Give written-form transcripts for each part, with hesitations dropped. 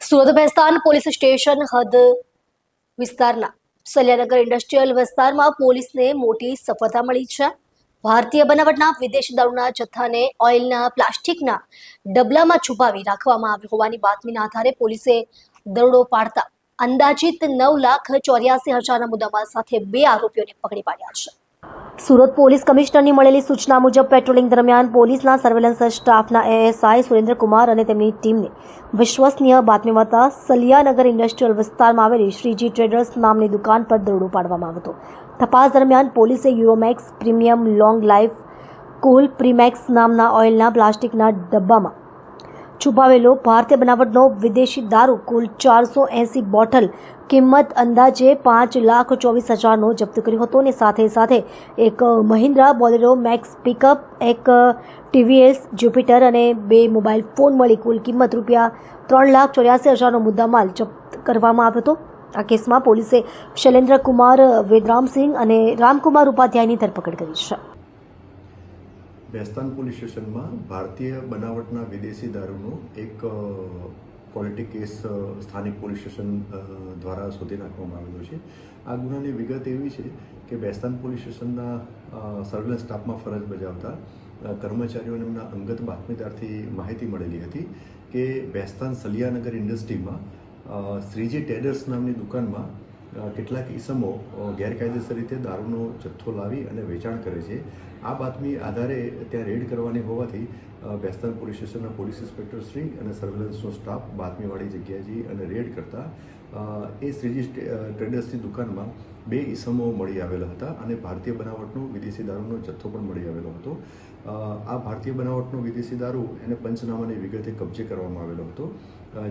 Surat Bestan police station હદ વિસ્તારના સલ્યાનગર industrial વિસ્તારમાં પોલીસને મોટી સફળતા મળી છે. ભારતીય બનાવટના વિદેશી દારૂના જથ્થાને ઓઇલના પ્લાસ્ટિકના ડબલામાં છુપાવી રાખવામાં આવ્યો હોવાની બાતમીના આધારે પોલીસે દરોડો પાડતા અંદાજિત 9,84,000ના મુદ્દામાલ સાથે 2 આરોપીઓને પકડી પાડ્યા છે. સુરત પોલીસ કમિશનરની મળેલી સૂચના મુજબ પેટ્રોલિંગ દરમિયાન પોલીસના સર્વેલન્સ સ્ટાફના એએસઆઈ સુરેન્દ્રકુમાર અને તેમની ટીમને વિશ્વસનીય બાતમી મળતા સલિયાનગર ઇન્ડસ્ટ્રીયલ વિસ્તારમાં આવેલી શ્રીજી ટ્રેડર્સ નામની દુકાન પર દરોડો પાડવામાં આવ્યો હતો. તપાસ દરમિયાન પોલીસે યુરોમેક્સ પ્રીમિયમ લોંગ લાઈફ કુલ પ્રીમેક્સ નામના ઓઇલના પ્લાસ્ટિકના ડબ્બામાં છુપાવેલો ભારતીય બનાવટનો વિદેશી દારૂ કુલ 480 બોટલ કિંમત અંદાજે 5,24,000નો જપ્ત કર્યો હતો અને સાથે એક મહિન્દ્રા બોલેરો મેક્સ પિકઅપ, એક ટીવીએસ જ્યુપિટર અને 2 મોબાઈલ ફોન મળી કુલ કિંમત ₹3,84,000નો મુદ્દામાલ જપ્ત કરવામાં આવ્યો હતો. આ કેસમાં પોલીસે શૈલેન્દ્રકુમાર વેદરામસિંહ અને રામકુમાર ઉપાધ્યાયની ધરપકડ કરી છે. બેસ્તાન પોલીસ સ્ટેશનમાં ભારતીય બનાવટના વિદેશી દારૂનો એક ક્વોલિટી કેસ સ્થાનિક પોલીસ સ્ટેશન દ્વારા શોધી નાખવામાં આવેલો છે. આ ગુનાની વિગત એવી છે કે બેસ્તાન પોલીસ સ્ટેશનના સર્વેલન્સ સ્ટાફમાં ફરજ બજાવતા કર્મચારીઓને એમના અંગત બાતમીદારથી માહિતી મળેલી હતી કે બેસ્તાન સલિયાનગર ઇન્ડસ્ટ્રીમાં શ્રીજી ટ્રેડર્સ નામની દુકાનમાં કેટલાક ઈસમો ગેરકાયદેસર રીતે દારૂનો જથ્થો લાવી અને વેચાણ કરે છે. આ બાતમી આધારે ત્યાં રેડ કરવાની હોવાથી બેસ્તાન પોલીસ સ્ટેશનના પોલીસ ઇન્સ્પેક્ટર શ્રી અને સર્વેલન્સનો સ્ટાફ બાતમીવાળી જગ્યાએ જઈ અને રેડ કરતા એ શ્રીજી ટ્રેડર્સની દુકાનમાં 2 ઈસમો મળી આવેલા હતા અને ભારતીય બનાવટનો વિદેશી દારૂનો જથ્થો પણ મળી આવેલો હતો. આ ભારતીય બનાવટનો વિદેશી દારૂ એને પંચનામાની વિગતે કબજે કરવામાં આવેલો હતો,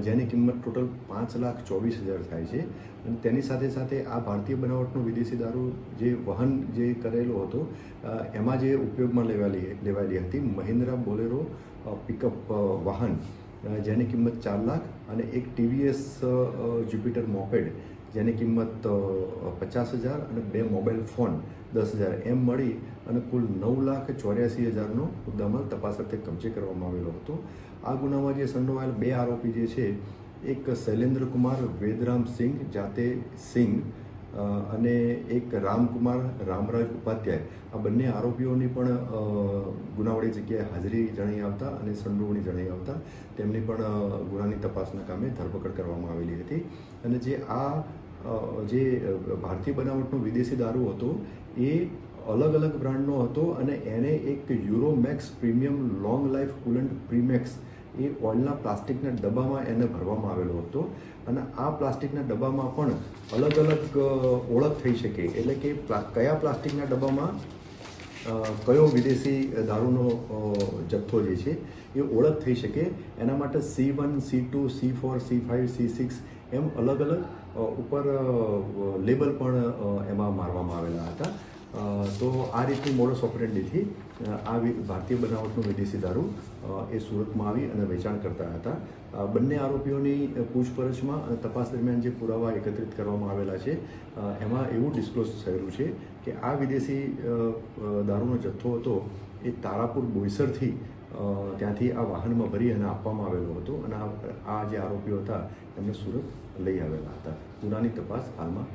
જેની કિંમત ટોટલ 5,24,000 થાય છે. અને તેની સાથે આ ભારતીય બનાવટનો વિદેશી દારૂ જે વહન જે કરેલો હતો એમાં જે ઉપયોગમાં લેવાયેલી હતી મહિન્દ્રા બોલેરો પિકઅપ વાહન, જેની કિંમત 4 લાખ, અને એક ટીવીએસ જ્યુપિટર મોપેડ જેની કિંમત 50,000 અને 2 મોબાઈલ ફોન 10,000 એમ મળી અને કુલ 9,84,000નો મુદ્દામાલ તપાસ અર્થે કબજે કરવામાં આવેલો હતો. આ ગુનામાં જે સંડોવાયેલ 2 આરોપી જે છે, એક શૈલેન્દ્રકુમાર વેદરામસિંહ જાતે સિંહ અને એક રામકુમાર રામરાજ ઉપાધ્યાય, આ બંને આરોપીઓની પણ ગુનાવાળી જગ્યાએ હાજરી જણાઈ આવતા અને સંડોવણી જણાઈ આવતા તેમની પણ ગુનાની તપાસના કામે ધરપકડ કરવામાં આવેલી હતી. અને જે ભારતીય બનાવટનો વિદેશી દારૂ હતો એ અલગ અલગ બ્રાન્ડનો હતો અને એને એક યુરોમેક્સ પ્રીમિયમ લોંગ લાઈફ કુલન્ટ પ્રીમેક્સ એ ઓઇલના પ્લાસ્ટિકના ડબ્બામાં એને ભરવામાં આવેલો હતો. અને આ પ્લાસ્ટિકના ડબ્બામાં પણ અલગ અલગ ઓળખ થઈ શકે, એટલે કે કયા પ્લાસ્ટિકના ડબ્બામાં કયો વિદેશી દારૂનો જથ્થો જે છે એ ઓળખ થઈ શકે એના માટે C1, C2, C4, C5, C6 એમ અલગ અલગ ઉપર લેબલ પણ એમાં મારવામાં આવેલા હતા. તો આ રીતની મોડસ ઓપરેન્ડીથી આ ભારતીય બનાવટનો વિદેશી દારૂ એ સુરતમાં આવી અને વેચાણ કરતા હતા. બંને આરોપીઓની પૂછપરછમાં અને તપાસ દરમિયાન જે પુરાવા એકત્રિત કરવામાં આવેલા છે એમાં એવું ડિસ્ક્લોઝ થયેલું છે કે આ વિદેશી દારૂનો જથ્થો હતો એ તારાપુર બોઈસરથી ત્યાંથી આ વાહનમાં ભરી અને આપવામાં આવેલો હતો અને આ જે આરોપીઓ હતા એમને સુરત લઈ આવેલા હતા. ગુનાની તપાસ હાલમાં